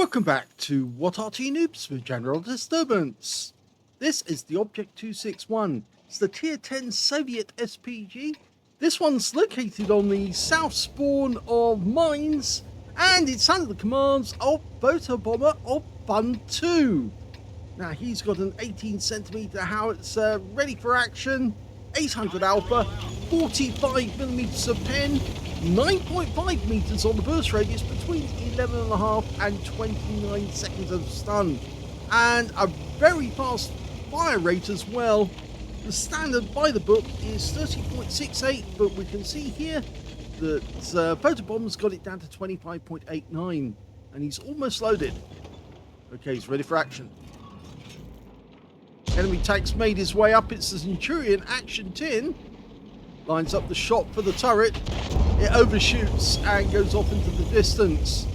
Welcome back to What Arty Noobs for General Disturbance. This is the Object 261. It's the Tier 10 Soviet SPG. This one's located on the south spawn of mines, and it's under the commands of Photobomber of FUN2. Now he's got an 18cm howitzer ready for action, 800 alpha, 45mm of pen, 9.5 meters on the burst radius between 11.5 and 29 seconds of stun, and a very fast fire rate as well. The standard by the book is 30.68, but we can see here that Photobomber's got it down to 25.89, and he's almost loaded. Okay, he's ready for action. Enemy tank's made his way up. It's the Centurion Action 10. Lines up the shot for the turret. It overshoots and goes off into the distance.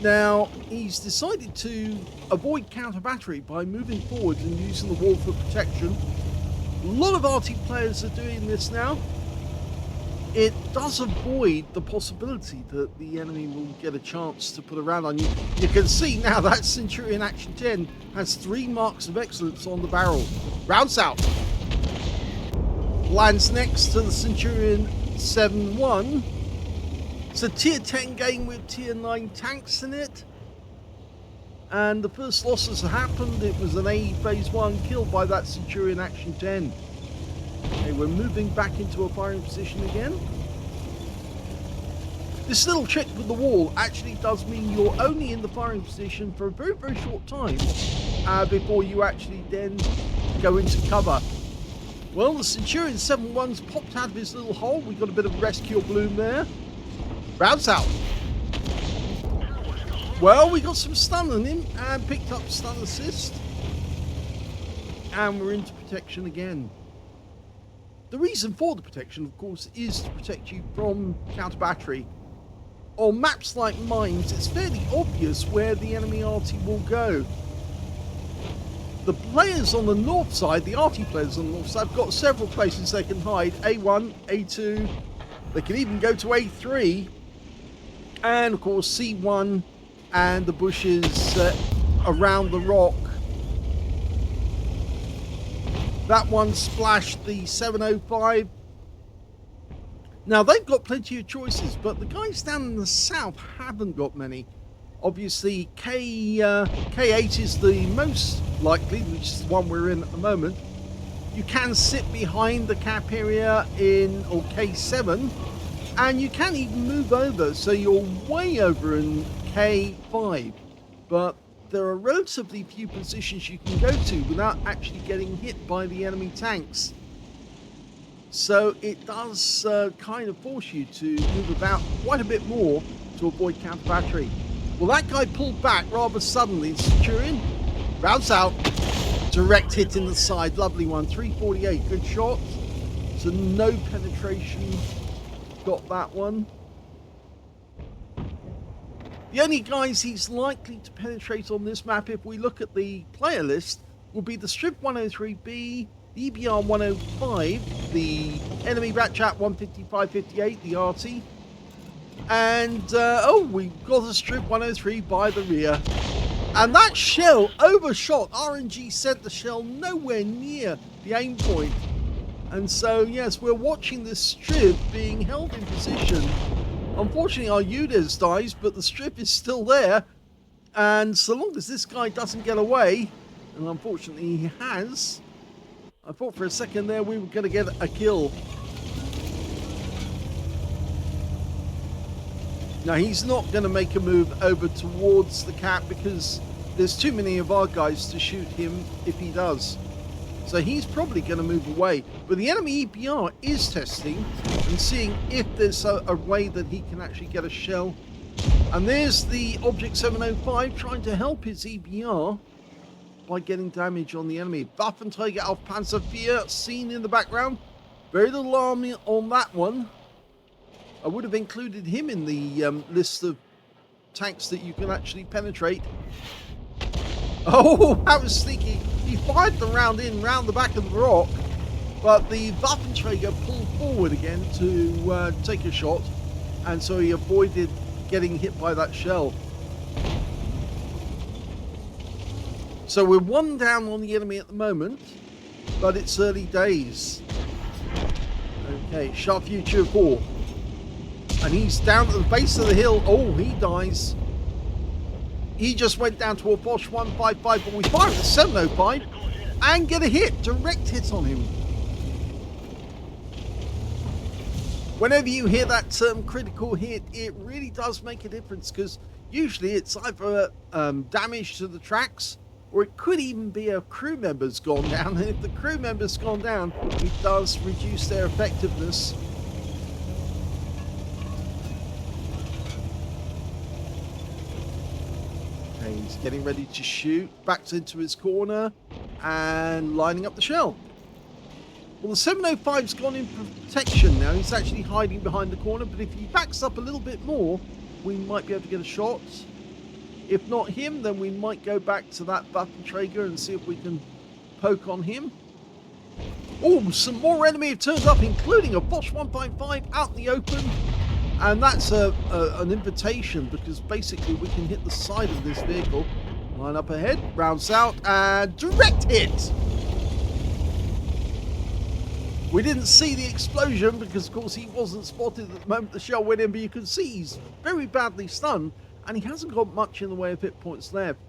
Now, he's decided to avoid counter battery by moving forward and using the wall for protection. A lot of Arty players are doing this now. It does avoid the possibility that the enemy will get a chance to put a round on you. You can see now that Centurion Action 10 has 3 marks of excellence on the barrel. Rounds out. Lands next to the Centurion 7-1. It's a tier 10 game with tier 9 tanks in it. And the first losses happened. It was an A phase 1 killed by that Centurion Action 10. Okay, we're moving back into a firing position again. This little trick with the wall actually does mean you're only in the firing position for a very, very short time before you actually then go into cover. Well, the Centurion 7-1's popped out of his little hole. We got a bit of rescue bloom there. Rounds out. Well, we got some stun on him and picked up stun assist. And we're into protection again. The reason for the protection, of course, is to protect you from counter battery. On maps like mines, it's fairly obvious where the enemy Arty will go. The players on the north side, the Arty players on the north side, have got several places they can hide. A1, A2, they can even go to A3, and of course C1 and the bushes around the rock. That one splashed the 705. Now they've got plenty of choices, but the guys down in the south haven't got many. Obviously K8 is the most likely, which is the one we're in at the moment. You can sit behind the cap area or K7, and you can even move over, so you're way over in K5. But there are relatively few positions you can go to without actually getting hit by the enemy tanks. So it does kind of force you to move about quite a bit more to avoid counter battery. Well, that guy pulled back rather suddenly. Centurion rounds out. Direct hit in the side. Lovely one. 348. Good shot. So no penetration. Got that one. The only guys he's likely to penetrate on this map, if we look at the player list, will be the Strip 103B, the EBR 105, the enemy Ratchat 155-58, the Arty, and we've got a Strip 103 by the rear. And that shell overshot. RNG sent the shell nowhere near the aim point. And so, yes, we're watching this strip being held in position. Unfortunately, our UDES dies, but the strip is still there. And so long as this guy doesn't get away, and unfortunately he has, I thought for a second there we were going to get a kill. Now, he's not going to make a move over towards the cap because there's too many of our guys to shoot him if he does. So he's probably going to move away. But the enemy EBR is testing and seeing if there's a way that he can actually get a shell. And there's the Object 705 trying to help his EBR by getting damage on the enemy. Waffenträger auf Panzer IV seen in the background. Very little army on that one. I would have included him in the list of tanks that you can actually penetrate. Oh, that was sneaky. He fired the round in round the back of the rock, but the Waffenträger pulled forward again to take a shot, and so he avoided getting hit by that shell. So we're one down on the enemy at the moment, but it's early days. Okay, Sharp Future 4. And he's down at the base of the hill. Oh, he dies. He just went down to a Bosch 155, but we fire at the 705 and get a hit, direct hit on him. Whenever you hear that term critical hit, it really does make a difference, because usually it's either damage to the tracks, or it could even be a crew member's gone down. And if the crew member's gone down, it does reduce their effectiveness. Okay, he's getting ready to shoot, backs into his corner and lining up the shell. Well, the 705's gone in protection now. He's actually hiding behind the corner, but if he backs up a little bit more, we might be able to get a shot. If not him, then we might go back to that Waffenträger and see if we can poke on him. Oh, some more enemy have turned up, including a Bosch 155 out in the open. And that's an invitation, because basically we can hit the side of this vehicle. Line up ahead, rounds out, and direct hit! We didn't see the explosion because, of course, he wasn't spotted at the moment the shell went in, but you can see he's very badly stunned, and he hasn't got much in the way of hit points left.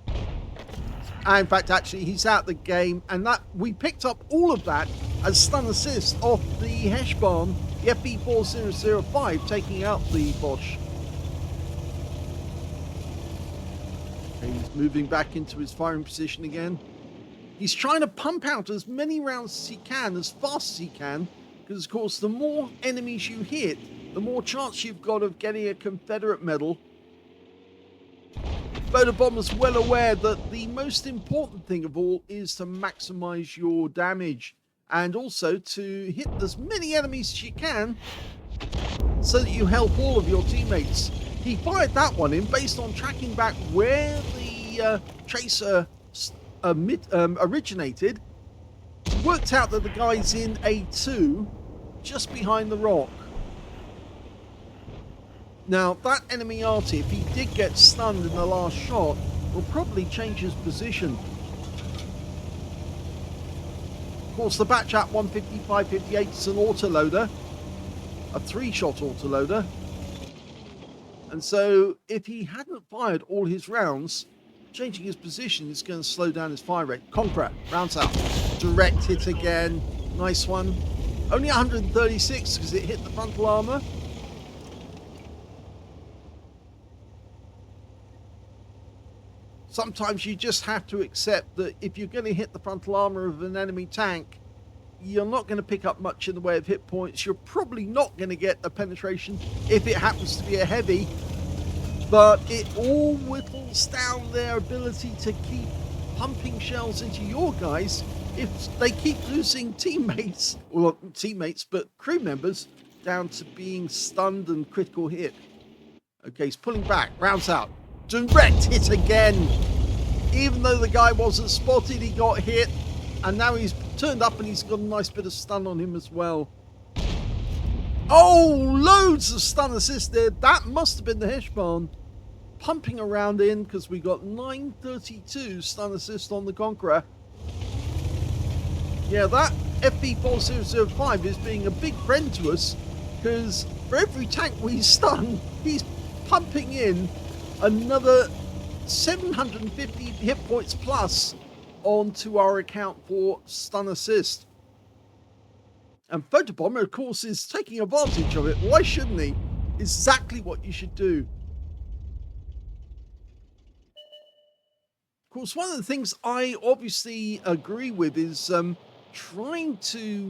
And in fact, actually, he's out the game, and that we picked up all of that as stun assist off the Heshbon, the FB4005, taking out the Bosch. Okay, he's moving back into his firing position again. He's trying to pump out as many rounds as he can, as fast as he can, because, of course, the more enemies you hit, the more chance you've got of getting a Confederate medal. Photobomber's well aware that the most important thing of all is to maximize your damage, and also to hit as many enemies as you can so that you help all of your teammates. He fired that one in based on tracking back where the tracer originated. Worked out that the guy's in A2, just behind the rock. Now, that enemy Arty, if he did get stunned in the last shot, will probably change his position. Of course, the batch at 155-58 is an autoloader, a 3-shot autoloader. And so, if he hadn't fired all his rounds, changing his position is going to slow down his fire rate. Conqueror, rounds out. Direct hit again. Nice one. Only 136 because it hit the frontal armor. Sometimes you just have to accept that if you're going to hit the frontal armor of an enemy tank, you're not going to pick up much in the way of hit points. You're probably not going to get a penetration if it happens to be a heavy. But it all whittles down their ability to keep pumping shells into your guys if they keep losing teammates, well, not teammates, but crew members, down to being stunned and critical hit. Okay, he's pulling back, rounds out. Direct hit again. Even though the guy wasn't spotted, he got hit. And now he's turned up and he's got a nice bit of stun on him as well. Oh, loads of stun assist there. That must have been the Heshbon pumping around in, because we got 932 stun assist on the Conqueror. Yeah, that FB4005 is being a big friend to us, because for every tank we stun, he's pumping in another 750 hit points plus onto our account for stun assist. And Photobomber, of course, is taking advantage of it. Why shouldn't he? Exactly what you should do. Of course, one of the things I obviously agree with is trying to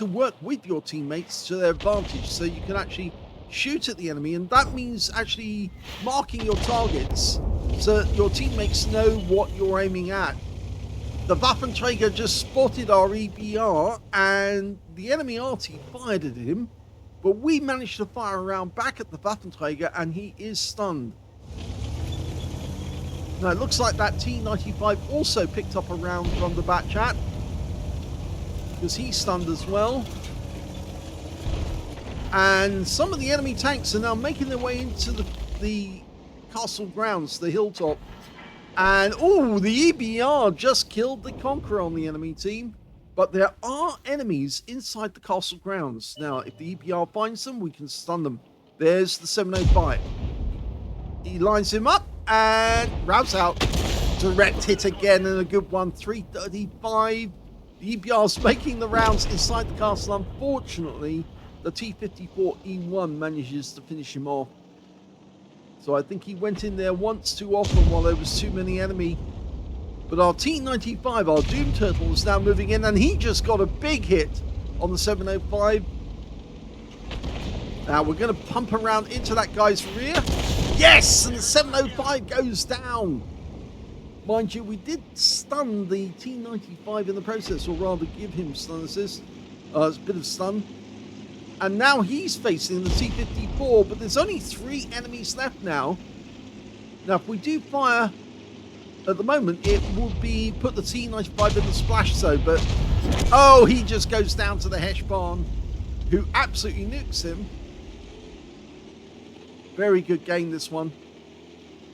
work with your teammates to their advantage, so you can actually shoot at the enemy, and that means actually marking your targets so that your teammates know what you're aiming at. The Waffenträger just spotted our EBR, and the enemy Arty fired at him, but we managed to fire a round back at the Waffenträger, and he is stunned. Now it looks like that T95 also picked up a round from the Batchat, because he's stunned as well. And some of the enemy tanks are now making their way into the castle grounds, the hilltop. And, oh, the EBR just killed the Conqueror on the enemy team. But there are enemies inside the castle grounds. Now, if the EBR finds them, we can stun them. There's the 705. He lines him up and routes out. Direct hit again and a good one. 335. The EBR's making the rounds inside the castle. Unfortunately, the T-54E1 manages to finish him off. So I think he went in there once too often while there was too many enemy. But our T-95, our Doom Turtle, is now moving in, and he just got a big hit on the 705. Now we're going to pump around into that guy's rear. Yes! And the 705 goes down. Mind you, we did stun the T-95 in the process, or rather give him stun assist. A bit of stun. And now he's facing the T-54, but there's only 3 enemies left now. Now, if we do fire at the moment, it would be put the T-95 in the splash zone, but oh, he just goes down to the Heshbarn, who absolutely nukes him. Very good game, this one.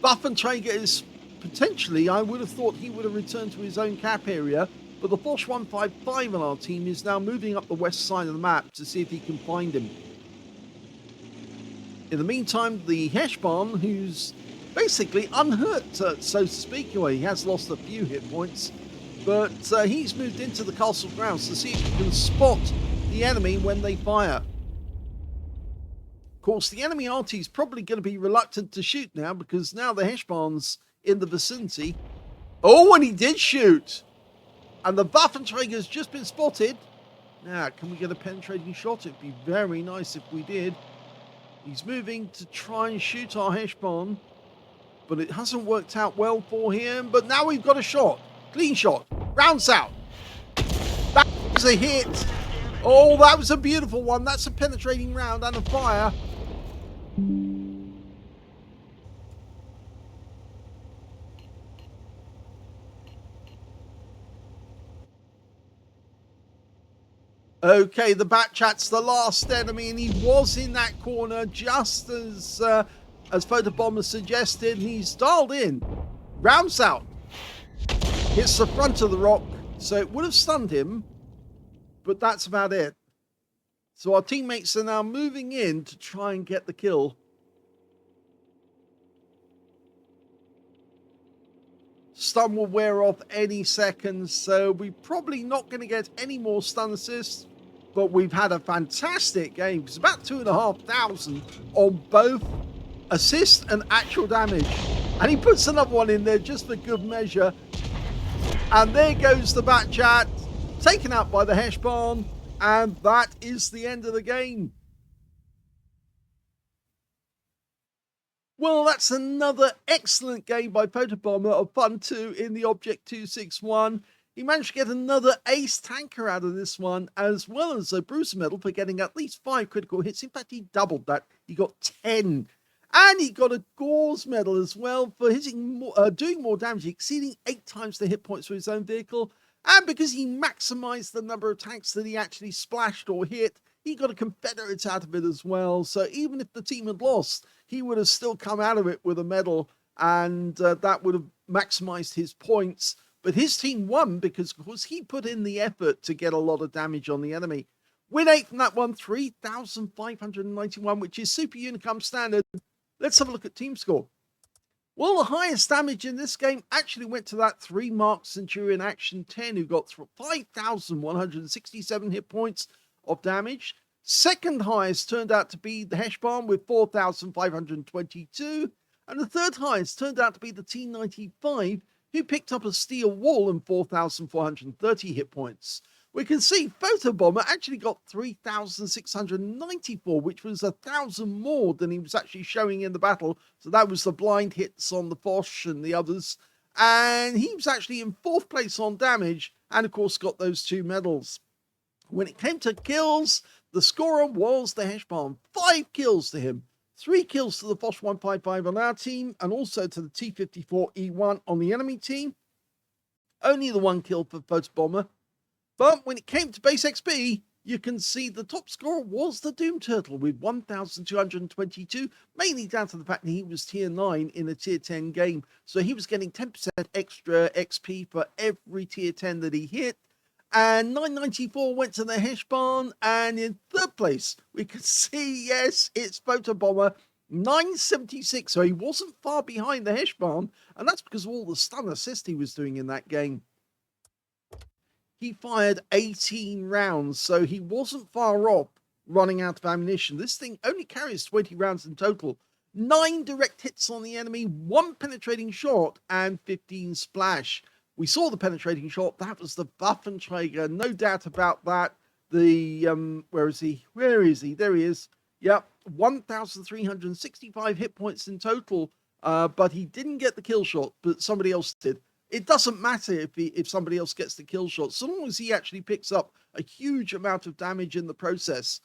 Waffenträger is potentially, I would have thought he would have returned to his own cap area, but the Force 155 on our team is now moving up the west side of the map to see if he can find him. In the meantime, the Heshbarn, who's basically unhurt, so to speak. Well, he has lost a few hit points, but he's moved into the castle grounds to see if he can spot the enemy when they fire. Of course, the enemy Arty is probably going to be reluctant to shoot now, because now the Heshbarn's in the vicinity. Oh, and he did shoot! And the Waffenträger's just been spotted. Now, can we get a penetrating shot? It'd be very nice if we did. He's moving to try and shoot our Heshbarn, but it hasn't worked out well for him. But now we've got a shot. Clean shot. Rounds out. That was a hit. Oh, that was a beautiful one. That's a penetrating round and a fire. Okay, the Batchat's the last enemy, and he was in that corner just as Photobomber suggested, and he's dialed in. Rounds out. Hits the front of the rock, so it would have stunned him, but that's about it. So our teammates are now moving in to try and get the kill. Stun will wear off any second, so we're probably not going to get any more stun assists. But we've had a fantastic game. It's about 2,500 on both assist and actual damage. And he puts another one in there just for good measure. And there goes the Batchat, taken out by the Heshbarn. And that is the end of the game. Well, that's another excellent game by Photobomber of FUN2 in the Object 261. He managed to get another ace tanker out of this one, as well as a Bruiser medal for getting at least 5 critical hits. In fact, he doubled that. He got 10. And he got a Gauze medal as well for hitting more, doing more damage, exceeding 8 times the hit points for his own vehicle. And because he maximized the number of tanks that he actually splashed or hit, he got a Confederate out of it as well. So even if the team had lost, he would have still come out of it with a medal, and that would have maximized his points. But his team won because, of course, he put in the effort to get a lot of damage on the enemy. Win 8 from that one, 3,591, which is Super Unicum standard. Let's have a look at team score. Well, the highest damage in this game actually went to that 3-mark Centurion Action 10, who got 5,167 hit points of damage. Second highest turned out to be the Heshbarn with 4,522. And the third highest turned out to be the T-95, who picked up a steel wall and 4,430 hit points. We can see Photobomber actually got 3,694, which was 1,000 more than he was actually showing in the battle. So that was the blind hits on the Foch and the others. And he was actually in 4th place on damage, and of course got those 2 medals. When it came to kills, the scorer was the Heshbarn. 5 kills to him. 3 kills to the Foch 155 on our team, and also to the T-54E1 on the enemy team. Only the 1 kill for Photobomber. But when it came to base XP, you can see the top scorer was the Doom Turtle with 1,222, mainly down to the fact that he was tier 9 in a tier 10 game. So he was getting 10% extra XP for every tier 10 that he hit. And 994 went to the Hesh Barn. And in third place, we can see, yes, it's Photobomber, 976. So he wasn't far behind the Hesh Barn. And that's because of all the stun assist he was doing in that game. He fired 18 rounds, so he wasn't far off running out of ammunition. This thing only carries 20 rounds in total. 9 direct hits on the enemy, 1 penetrating shot, and 15 splash. We saw the penetrating shot. That was the Waffenträger. No doubt about that. The, where is he? Where is he? There he is. Yep, 1,365 hit points in total, but he didn't get the kill shot, but somebody else did. It doesn't matter if somebody else gets the kill shot, so long as he actually picks up a huge amount of damage in the process.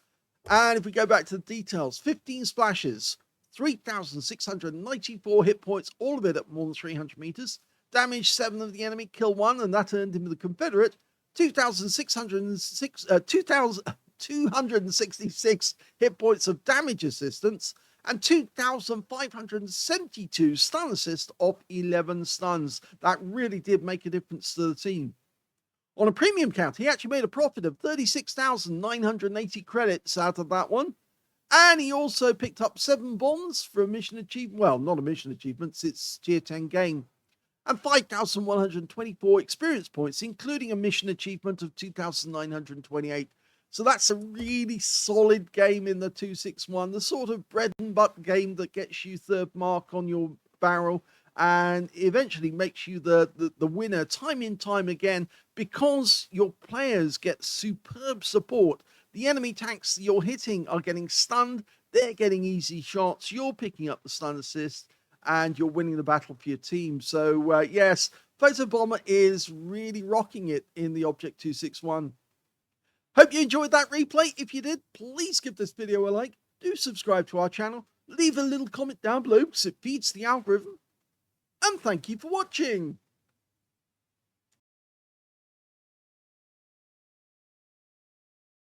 And if we go back to the details, 15 splashes, 3,694 hit points, all of it at more than 300 meters. Damage 7 of the enemy, kill 1, and that earned him the Confederate 266 hit points of damage assistance, and 2,572 stun assist of 11 stuns. That really did make a difference to the team. On a premium count, he actually made a profit of 36,980 credits out of that one. And he also picked up 7 bombs for a mission achievement. Well, not a mission achievement, it's tier 10 game. And 5,124 experience points, including a mission achievement of 2,928. So that's a really solid game in the 261, the sort of bread and butter game that gets you third mark on your barrel and eventually makes you the winner time and time again, because your players get superb support. The enemy tanks you're hitting are getting stunned, they're getting easy shots, you're picking up the stun assist, and you're winning the battle for your team. So yes, Photobomber is really rocking it in the Object 261. Hope you enjoyed that replay. If you did, please give this video a like. Do subscribe to our channel. Leave a little comment down below because it feeds the algorithm. And thank you for watching.